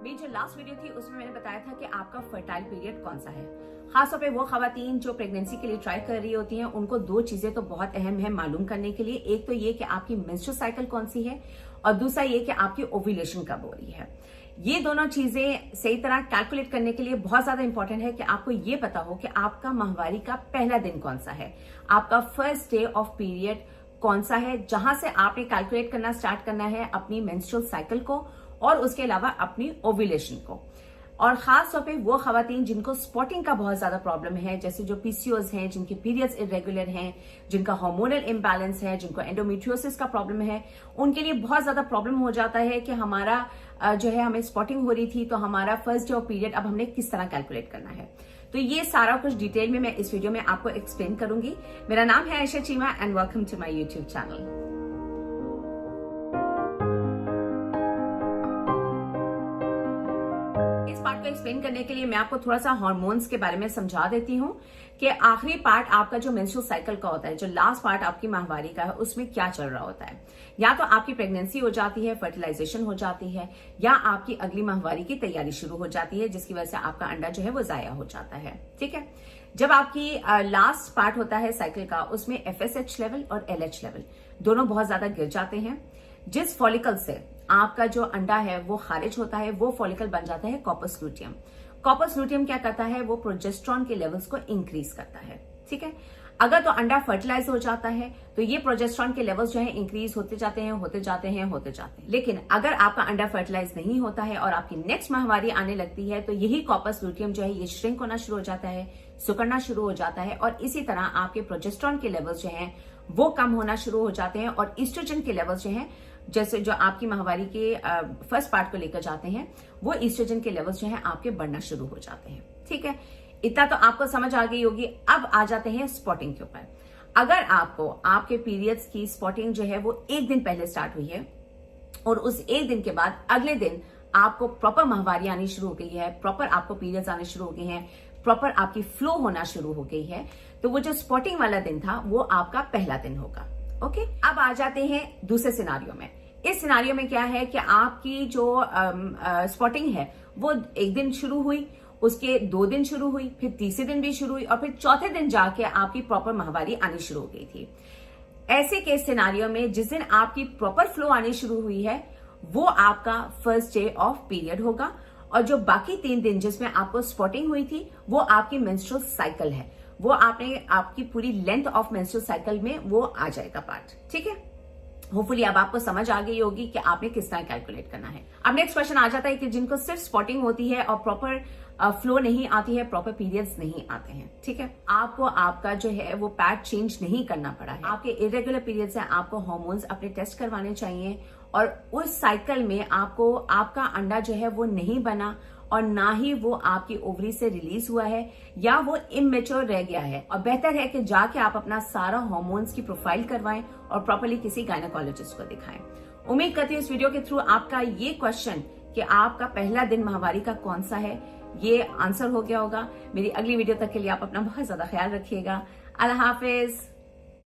मेरी जो last video थी उसमें मैंने बताया था कि आपका फर्टाइल पीरियड कौन सा है। खासतौर पे वो खवातीन जो प्रेगनेंसी के लिए ट्राई कर रही होती हैं, उनको दो चीजें तो बहुत अहम है मालूम करने के लिए। एक तो ये कि आपकी मेंस्ट्रुअल साइकिल कौन सी है, और दूसरा ये कि आपकी ओव्यूलेशन कब हो रही है। ये दोनों चीजें सही तरह कैलकुलेट करने के लिए बहुत ज्यादा इंपॉर्टेंट है कि आपको ये पता हो कि आपका माहवारी का पहला दिन कौन सा है, आपका फर्स्ट डे ऑफ पीरियड कौन सा है, जहां से आपने कैलकुलेट करना स्टार्ट करना है अपनी मेंस्ट्रुअल साइकिल को और उसके अलावा अपनी ओव्यूलेशन को। और खास तौर पे वो खवातीन जिनको स्पॉटिंग का बहुत ज्यादा प्रॉब्लम है, जैसे जो पीसीओज हैं, जिनके पीरियड्स इरेगुलर हैं, जिनका हार्मोनल इम्बैलेंस है, जिनको एंडोमेट्रियोसिस का प्रॉब्लम है, उनके लिए बहुत ज्यादा प्रॉब्लम हो जाता है कि हमारा जो है हमें स्पॉटिंग हो रही थी तो हमारा फर्स्ट डे ऑफ पीरियड अब हमने किस तरह कैलकुलेट करना है। तो ये सारा कुछ डिटेल में मैं इस वीडियो में आपको एक्सप्लेन करूंगी। मेरा नाम है Ayesha Cheema and welcome to my YouTube channel. इस पार्ट को एक्सप्लेन करने के लिए मैं आपको थोड़ा सा हार्मोन्स के बारे में समझा देती हूँ कि आखिरी पार्ट आपका जो मेंस्ट्रुअल साइकिल का होता है, जो लास्ट पार्ट आपकी माहवारी का है, उसमें क्या चल रहा होता है। या तो आपकी प्रेगनेंसी हो जाती है, फर्टिलाइजेशन हो जाती है, या आपकी अगली माहवारी की तैयारी शुरू हो जाती है, जिसकी वजह से आपका अंडा जो है वो जाया हो जाता है। ठीक है, जब आपकी लास्ट पार्ट होता है साइकिल का, उसमें FSH लेवल और LH लेवल दोनों बहुत ज्यादा गिर जाते हैं। जिस फॉलिकल से आपका जो अंडा है वो खारिज होता है, वो फॉलिकल बन जाता है कॉर्पस लूटियम। कॉर्पस लूटियम क्या करता है, वो प्रोजेस्टेरॉन के लेवल्स को इंक्रीज करता है। ठीक है, अगर तो अंडा फर्टिलाइज हो जाता है तो ये प्रोजेस्टेरॉन के लेवल्स जो है इंक्रीज होते जाते हैं, होते जाते हैं, होते जाते हैं। लेकिन अगर आपका अंडा फर्टिलाइज नहीं होता है और आपकी नेक्स्ट माहवारी आने लगती है, तो यही कॉर्पस लूटियम जो है ये श्रिंक होना शुरू हो जाता है, सुकड़ना शुरू हो जाता है, और इसी तरह आपके प्रोजेस्टेरॉन के लेवल्स जो हैं वो कम होना शुरू हो जाते हैं, और ईस्ट्रोजन के लेवल्स जो हैं, जैसे जो आपकी माहवारी के फर्स्ट पार्ट को लेकर जाते हैं, वो ईस्ट्रोजन के लेवल्स जो हैं आपके बढ़ना शुरू हो जाते हैं। ठीक है, इतना तो आपको समझ आ गई होगी। अब आ जाते हैं स्पॉटिंग के ऊपर। अगर आपको आपके पीरियड्स की स्पॉटिंग जो है वो एक दिन पहले स्टार्ट हुई है और उस एक दिन के बाद अगले दिन आपको प्रॉपर माहवारी आनी शुरू हो गई है, प्रॉपर आपको पीरियड्स आने शुरू हो गए हैं, प्रॉपर आपकी फ्लो होना शुरू हो गई है, तो वो जो स्पॉटिंग वाला दिन था वो आपका पहला दिन होगा। ओके, अब आ जाते हैं दूसरे सिनारियो में। इस सिनारियो में क्या है कि आपकी जो स्पॉटिंग है वो एक दिन शुरू हुई, उसके 2 दिन शुरू हुई, फिर तीसरे दिन भी शुरू हुई, और फिर चौथे दिन जाके आपकी प्रॉपर माहवारी आनी शुरू हो गई थी। ऐसे केस सिनारियो में जिस दिन आपकी प्रॉपर फ्लो आनी शुरू हुई है वो आपका फर्स्ट डे ऑफ पीरियड होगा, और जो बाकी 3 दिन जिसमें आपको स्पॉटिंग हुई थी वो आपकी मेंस्ट्रुअल साइकिल है। वो आपकी पूरी लेंथ ऑफ मेंस्ट्रुअल साइकिल में वो आ जाएगा पार्ट। ठीक है, होपफुली अब आपको समझ आ गई होगी कि आपने किस तरह कैलकुलेट करना है। अब नेक्स्ट क्वेश्चन आ जाता है कि जिनको सिर्फ स्पॉटिंग होती है और प्रॉपर फ्लो नहीं आती है, प्रॉपर पीरियड्स नहीं आते हैं। ठीक है, आपको आपका जो है वो पैड चेंज नहीं करना पड़ा है, आपके इरेगुलर पीरियड्स हैं, आपको हार्मोन्स अपने टेस्ट करवाने चाहिए, और उस साइकिल में आपको आपका अंडा जो है वो नहीं बना, और ना ही वो आपकी ओवरी से रिलीज हुआ है, या वो इमेच्योर रह गया है। और बेहतर है कि जाके आप अपना सारा हार्मोन्स की प्रोफाइल करवाएं और प्रॉपर्ली किसी गायनेकोलॉजिस्ट को दिखाएं। उम्मीद करती हूँ इस वीडियो के थ्रू आपका ये क्वेश्चन कि आपका पहला दिन माहवारी का कौन सा है, ये आंसर हो गया होगा। मेरी अगली वीडियो तक के लिए आप अपना बहुत ज्यादा ख्याल रखिएगा। अल्लाह हाफिज।